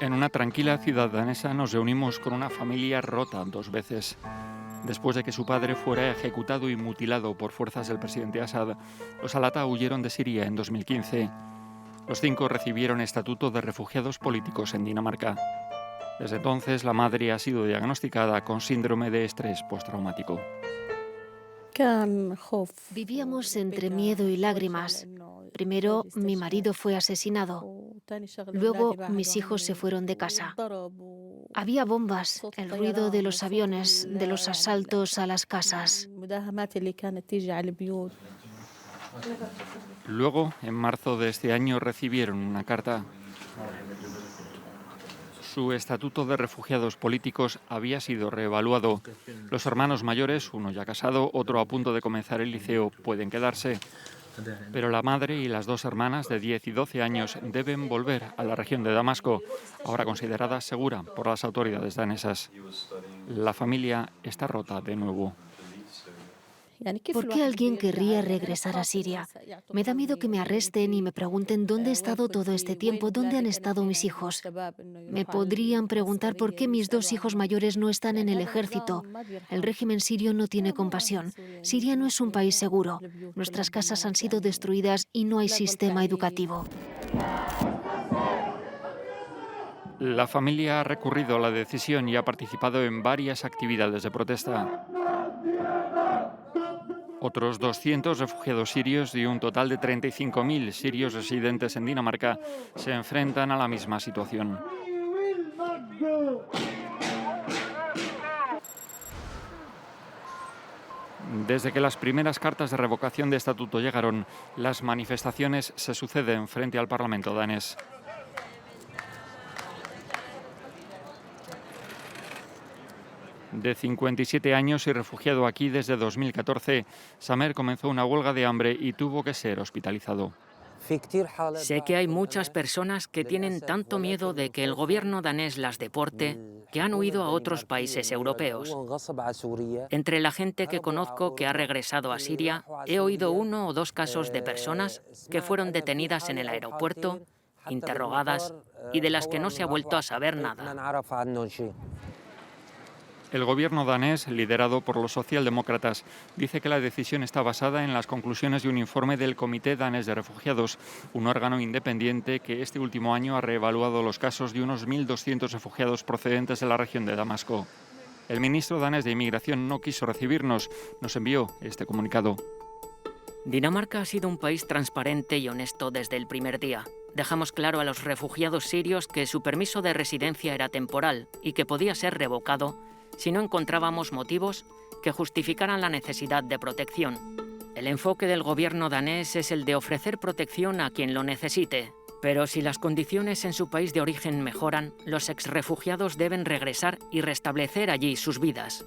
En una tranquila ciudad danesa nos reunimos con una familia rota 2 veces. Después de que su padre fuera ejecutado y mutilado por fuerzas del presidente Assad, los Alata huyeron de Siria en 2015. Los 5 recibieron estatuto de refugiados políticos en Dinamarca. Desde entonces, la madre ha sido diagnosticada con síndrome de estrés postraumático. Vivíamos entre miedo y lágrimas. Primero, mi marido fue asesinado. Luego, mis hijos se fueron de casa. Había bombas, el ruido de los aviones, de los asaltos a las casas. Luego, en marzo de este año, recibieron una carta. Su estatuto de refugiados políticos había sido reevaluado. Los hermanos mayores, uno ya casado, otro a punto de comenzar el liceo, pueden quedarse. Pero la madre y las 2 hermanas de 10 y 12 años deben volver a la región de Damasco, ahora considerada segura por las autoridades danesas. La familia está rota de nuevo. ¿Por qué alguien querría regresar a Siria? Me da miedo que me arresten y me pregunten dónde he estado todo este tiempo, dónde han estado mis hijos. Me podrían preguntar por qué mis 2 hijos mayores no están en el ejército. El régimen sirio no tiene compasión. Siria no es un país seguro. Nuestras casas han sido destruidas y no hay sistema educativo. La familia ha recurrido a la decisión y ha participado en varias actividades de protesta. Otros 200 refugiados sirios y un total de 35.000 sirios residentes en Dinamarca se enfrentan a la misma situación. Desde que las primeras cartas de revocación de estatuto llegaron, las manifestaciones se suceden frente al Parlamento danés. De 57 años y refugiado aquí desde 2014, Samer comenzó una huelga de hambre y tuvo que ser hospitalizado. Sé que hay muchas personas que tienen tanto miedo de que el gobierno danés las deporte que han huido a otros países europeos. Entre la gente que conozco que ha regresado a Siria, he oído 1 o 2 casos de personas que fueron detenidas en el aeropuerto, interrogadas y de las que no se ha vuelto a saber nada. El gobierno danés, liderado por los socialdemócratas, dice que la decisión está basada en las conclusiones de un informe del Comité Danés de Refugiados, un órgano independiente que este último año ha reevaluado los casos de unos 1.200 refugiados procedentes de la región de Damasco. El ministro danés de Inmigración no quiso recibirnos, nos envió este comunicado. Dinamarca ha sido un país transparente y honesto desde el primer día. Dejamos claro a los refugiados sirios que su permiso de residencia era temporal y que podía ser revocado si no encontrábamos motivos que justificaran la necesidad de protección. El enfoque del gobierno danés es el de ofrecer protección a quien lo necesite, pero si las condiciones en su país de origen mejoran, los exrefugiados deben regresar y restablecer allí sus vidas.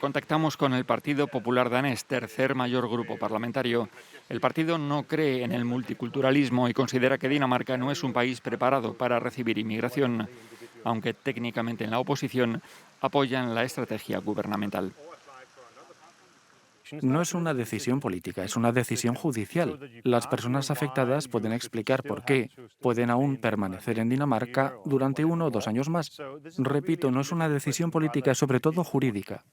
Contactamos con el Partido Popular Danés, tercer mayor grupo parlamentario. El partido no cree en el multiculturalismo y considera que Dinamarca no es un país preparado para recibir inmigración, aunque técnicamente en la oposición apoyan la estrategia gubernamental. No es una decisión política, es una decisión judicial. Las personas afectadas pueden explicar por qué pueden aún permanecer en Dinamarca durante 1 o 2 años más. Repito, no es una decisión política, es sobre todo jurídica.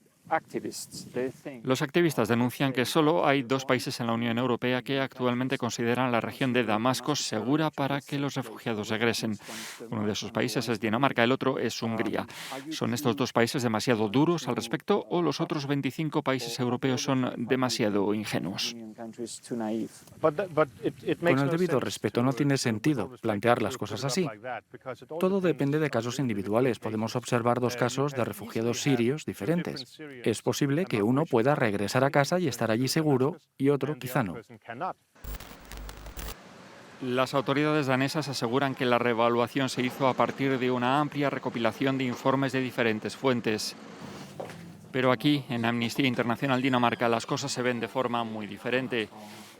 Los activistas denuncian que solo hay 2 países en la Unión Europea que actualmente consideran la región de Damasco segura para que los refugiados regresen. Uno de esos países es Dinamarca, el otro es Hungría. ¿Son estos 2 países demasiado duros al respecto o los otros 25 países europeos son demasiado ingenuos? Con el debido respeto, no tiene sentido plantear las cosas así. Todo depende de casos individuales. Podemos observar 2 casos de refugiados sirios diferentes. Es posible que uno pueda regresar a casa y estar allí seguro y otro quizá no. Las autoridades danesas aseguran que la reevaluación se hizo a partir de una amplia recopilación de informes de diferentes fuentes. Pero aquí, en Amnistía Internacional Dinamarca, las cosas se ven de forma muy diferente.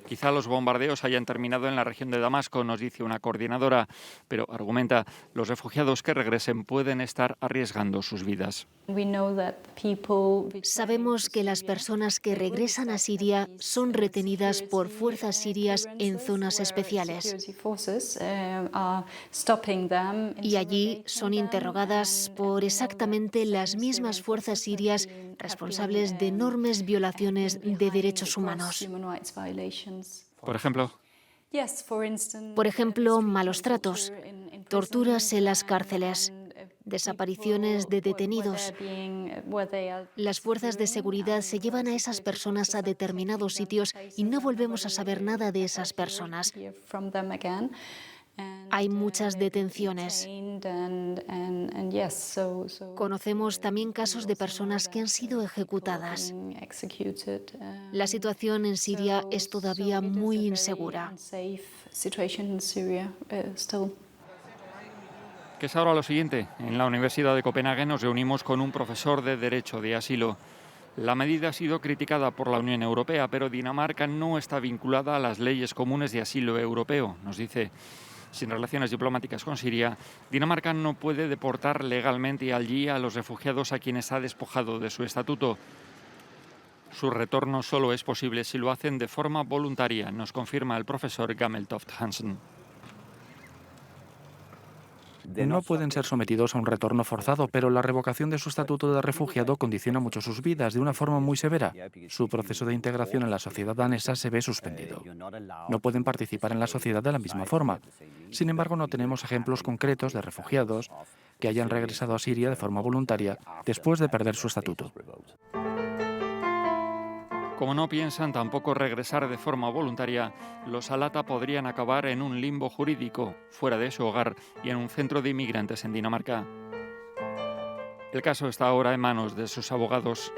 Quizá los bombardeos hayan terminado en la región de Damasco, nos dice una coordinadora, pero argumenta, los refugiados que regresen pueden estar arriesgando sus vidas. Sabemos que las personas que regresan a Siria son retenidas por fuerzas sirias en zonas especiales. Y allí son interrogadas por exactamente las mismas fuerzas sirias responsables de enormes violaciones de derechos humanos. Por ejemplo, malos tratos, torturas en las cárceles, desapariciones de detenidos. Las fuerzas de seguridad se llevan a esas personas a determinados sitios y no volvemos a saber nada de esas personas. Hay muchas detenciones. Conocemos también casos de personas que han sido ejecutadas. La situación en Siria es todavía muy insegura. ¿Qué es ahora lo siguiente? En la Universidad de Copenhague nos reunimos con un profesor de Derecho de Asilo. La medida ha sido criticada por la Unión Europea, pero Dinamarca no está vinculada a las leyes comunes de asilo europeo, nos dice. Sin relaciones diplomáticas con Siria, Dinamarca no puede deportar legalmente allí a los refugiados a quienes ha despojado de su estatuto. Su retorno solo es posible si lo hacen de forma voluntaria, nos confirma el profesor Gammeltoft Hansen. No pueden ser sometidos a un retorno forzado, pero la revocación de su estatuto de refugiado condiciona mucho sus vidas de una forma muy severa. Su proceso de integración en la sociedad danesa se ve suspendido. No pueden participar en la sociedad de la misma forma. Sin embargo, no tenemos ejemplos concretos de refugiados que hayan regresado a Siria de forma voluntaria después de perder su estatuto. Como no piensan tampoco regresar de forma voluntaria, los Alata podrían acabar en un limbo jurídico, fuera de su hogar y en un centro de inmigrantes en Dinamarca. El caso está ahora en manos de sus abogados.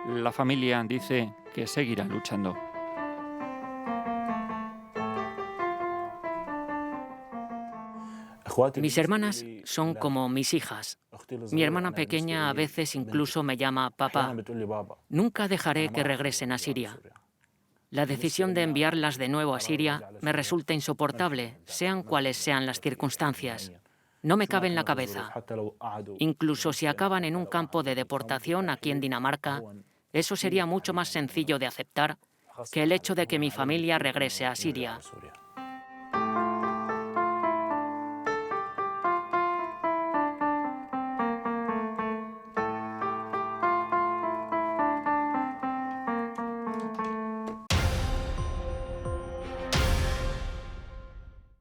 La familia dice que seguirá luchando. Mis hermanas son como mis hijas. Mi hermana pequeña a veces incluso me llama papá. Nunca dejaré que regresen a Siria. La decisión de enviarlas de nuevo a Siria me resulta insoportable, sean cuales sean las circunstancias. No me cabe en la cabeza. Incluso si acaban en un campo de deportación aquí en Dinamarca, eso sería mucho más sencillo de aceptar que el hecho de que mi familia regrese a Siria.